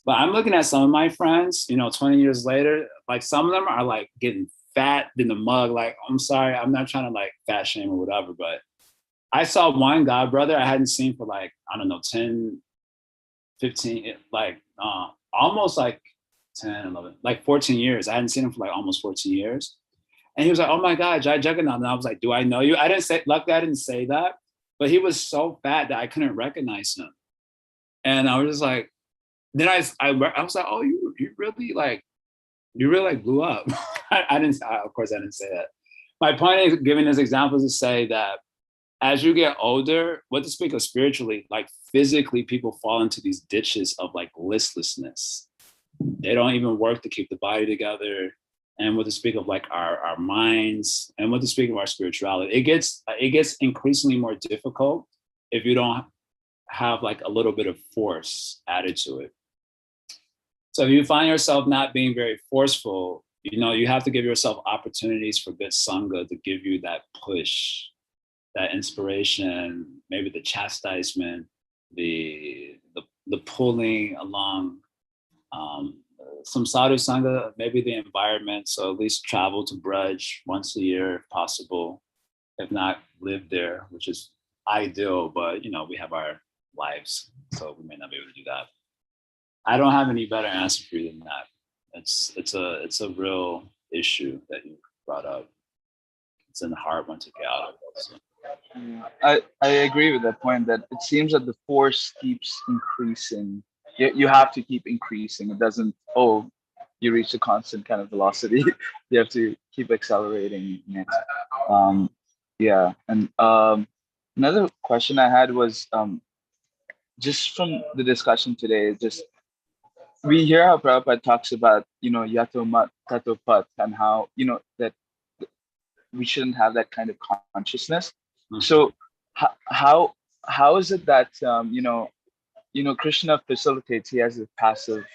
But I'm looking at some of my friends, 20 years later, some of them are getting fat in the mug. I'm sorry, I'm not trying to fat shame or whatever, but I saw one god brother I hadn't seen for like, I don't know, 10, 15, like almost like 10, 11, like 14 years. I hadn't seen him for like almost 14 years. And he was like, oh my God, Jai Jagannath. And I was like, do I know you? Luckily I didn't say that, but he was so fat that I couldn't recognize him. And I was just like, then I was like, oh, you really like blew up. Of course I didn't say that. My point is giving this example is to say that as you get older, what to speak of spiritually, like physically, people fall into these ditches of like listlessness. They don't even work to keep the body together. And what to speak of like our minds, and what to speak of our spirituality. It gets increasingly more difficult if you don't have like a little bit of force added to it. So if you find yourself not being very forceful, you have to give yourself opportunities for good sangha to give you that push, that inspiration, maybe the chastisement, the pulling along, some sadhu sangha, maybe the environment. So at least travel to Braj once a year if possible. If not, live there, which is ideal, but we have our lives, so we may not be able to do that. I don't have any better answer for you than that. It's a real issue that you brought up. It's a hard one to get out of. Also. I agree with that point, that it seems that the force keeps increasing. You have to keep increasing. It doesn't, you reach a constant kind of velocity. You have to keep accelerating it. Yeah. And another question I had was just from the discussion today, we hear how Prabhupada talks about, yato mat tato pat, and how, that we shouldn't have that kind of consciousness. Mm-hmm. So how is it that, Krishna facilitates, he has a passive,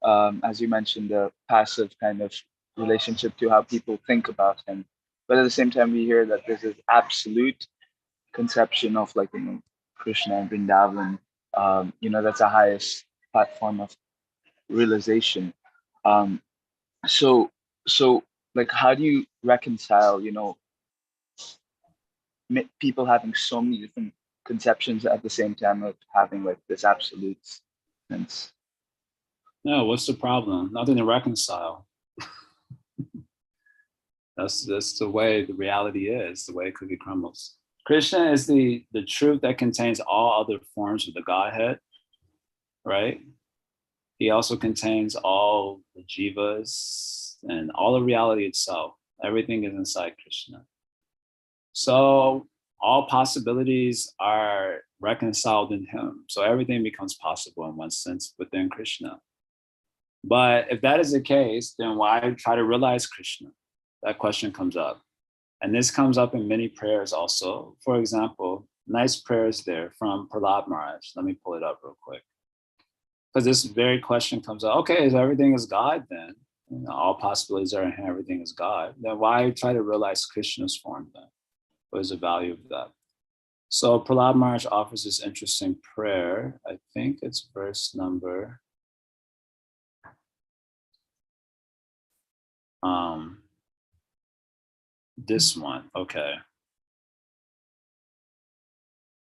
as you mentioned, the passive kind of relationship to how people think about him. But at the same time, we hear that there's this absolute conception of like, Krishna and Vrindavan, that's the highest platform of realization. So like, how do you reconcile, people having so many different conceptions at the same time of having like this absolute sense? No, what's the problem? Nothing to reconcile. That's the way the reality is, the way cookie crumbles. Krishna is the truth that contains all other forms of the Godhead, right? He also contains all the jivas and all the reality itself. Everything is inside Krishna. So all possibilities are reconciled in him. So everything becomes possible in one sense within Krishna. But if that is the case, then why try to realize Krishna? That question comes up. And this comes up in many prayers also. For example, nice prayers there from Prahlad Maharaj. Let me pull it up real quick. Because this very question comes up. Okay, so everything is God then. All possibilities are in him, everything is God. Then why try to realize Krishna's form then? What is the value of that? So Prahlad Maharaj offers this interesting prayer. I think it's verse number this one. Okay.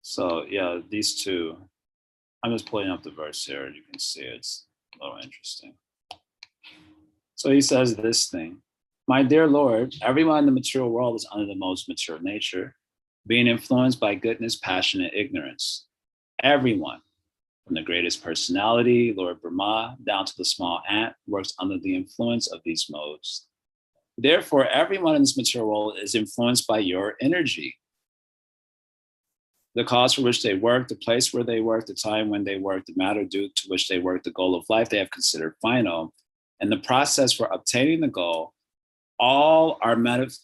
So yeah, these two. I'm just pulling up the verse here. You can see it's a little interesting. So he says this thing. My dear Lord, everyone in the material world is under the most material nature, being influenced by goodness, passion, and ignorance. Everyone, from the greatest personality, Lord Brahma, down to the small ant, works under the influence of these modes. Therefore, everyone in this material world is influenced by your energy. The cause for which they work, the place where they work, the time when they work, the matter due to which they work, the goal of life they have considered final, and the process for obtaining the goal, all are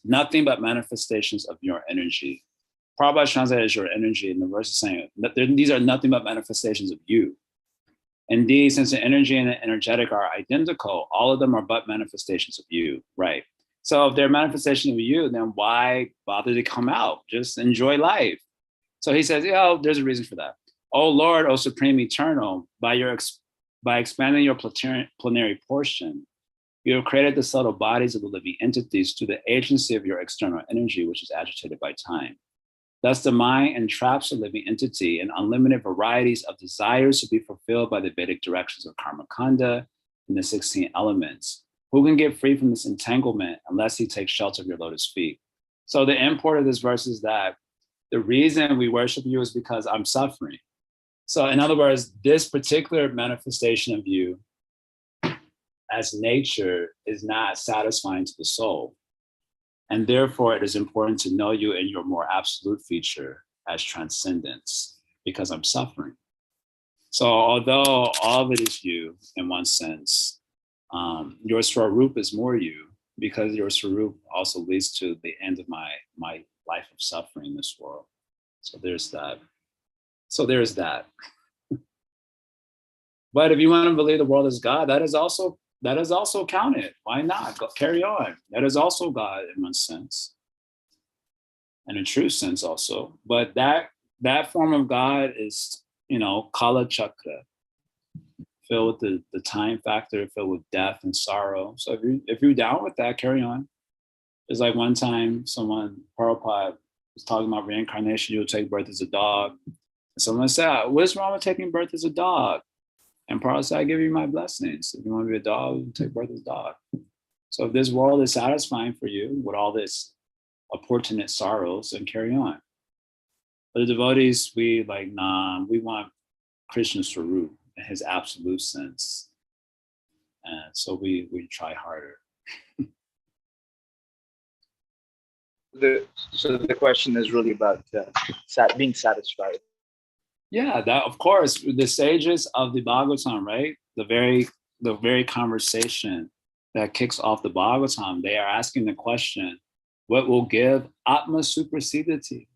nothing but manifestations of your energy. Prabhupada translated as your energy, and the verse is saying that these are nothing but manifestations of you. Indeed, since the energy and the energetic are identical, all of them are but manifestations of you, right? So if they're manifestations of you, then why bother to come out? Just enjoy life. So he says, there's a reason for that. Oh Lord, oh Supreme Eternal, by expanding your plenary portion, you have created the subtle bodies of the living entities through the agency of your external energy, which is agitated by time. Thus, the mind entraps a living entity in unlimited varieties of desires to be fulfilled by the Vedic directions of karma kanda and the 16 elements. Who can get free from this entanglement unless he takes shelter of your lotus feet? So the import of this verse is that the reason we worship you is because I'm suffering. So in other words, this particular manifestation of you as nature is not satisfying to the soul. And therefore, it is important to know you in your more absolute feature as transcendence, because I'm suffering. So although all of it is you in one sense, your Swarup is more you, because your Swarup also leads to the end of my life of suffering in this world. So there's that. But if you want to believe the world is God, that is also counted. Why not? Go, carry on. That is also God in one sense, and in true sense also. But that form of God is, Kala Chakra, filled with the time factor, filled with death and sorrow. So if you're down with that, carry on. It's like one time Prabhupada was talking about reincarnation. You'll take birth as a dog. And someone said, what's wrong with taking birth as a dog? And Prabhupada said, I give you my blessings. If you want to be a dog, take birth as a dog. So if this world is satisfying for you with all this opportunate sorrows, then carry on. But the devotees, we want Krishna Swarup in his absolute sense. And so we try harder. So the question is really about being satisfied. Yeah, that of course, the sages of the Bhagavatam, right? The very conversation that kicks off the Bhagavatam, they are asking the question, what will give Atma Suprasidati?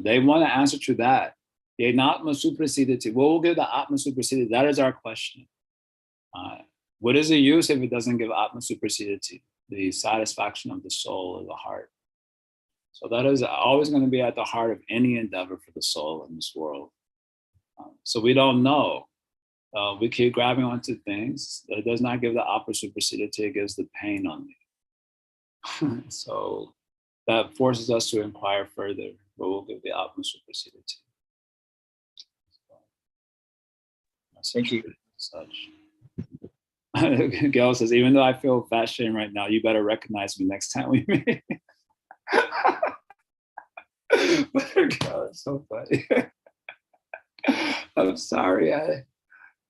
They want to answer to that. The Atma Suprasidati. What will give the Atma Suprasidati? That is our question. What is the use if it doesn't give Atma Suprasidati? The satisfaction of the soul or the heart. So that is always going to be at the heart of any endeavor for the soul in this world. So we don't know. We keep grabbing onto things. It does not give the Atma Suprasidati, it gives the pain only. So that forces us to inquire further, but we'll give the Atma Suprasidati. Thank you. Such. Gail says, even though I feel fat shame right now, you better recognize me next time we meet. It's so funny. I'm sorry. I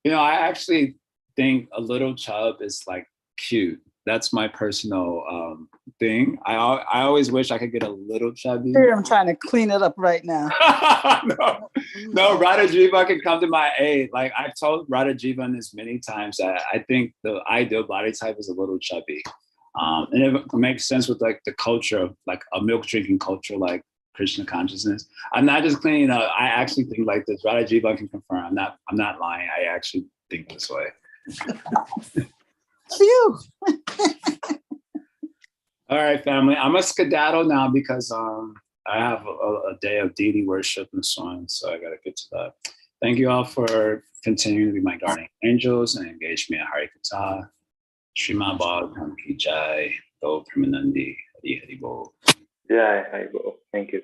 actually think a little chub is like cute. That's my personal thing. I always wish I could get a little chubby. I'm trying to clean it up right now. No, Radha Jiva can come to my aid. Like I've told Radha Jiva this many times that I think the ideal body type is a little chubby. And it makes sense with like the culture of like a milk drinking culture, like Krishna consciousness. I'm not just cleaning up. I actually think like this. Radha Jiva can confirm. I'm not lying. I actually think this way. Phew. All right, family. I'm a skedaddle now because I have a day of deity worship and so on. So I got to get to that. Thank you all for continuing to be my guardian angels and engage me in Hari Katha. Srimad Bhagavatam ki Jai. Do Pramanandi. Hari Hari Bol. Jai, Hari Bol. Thank you.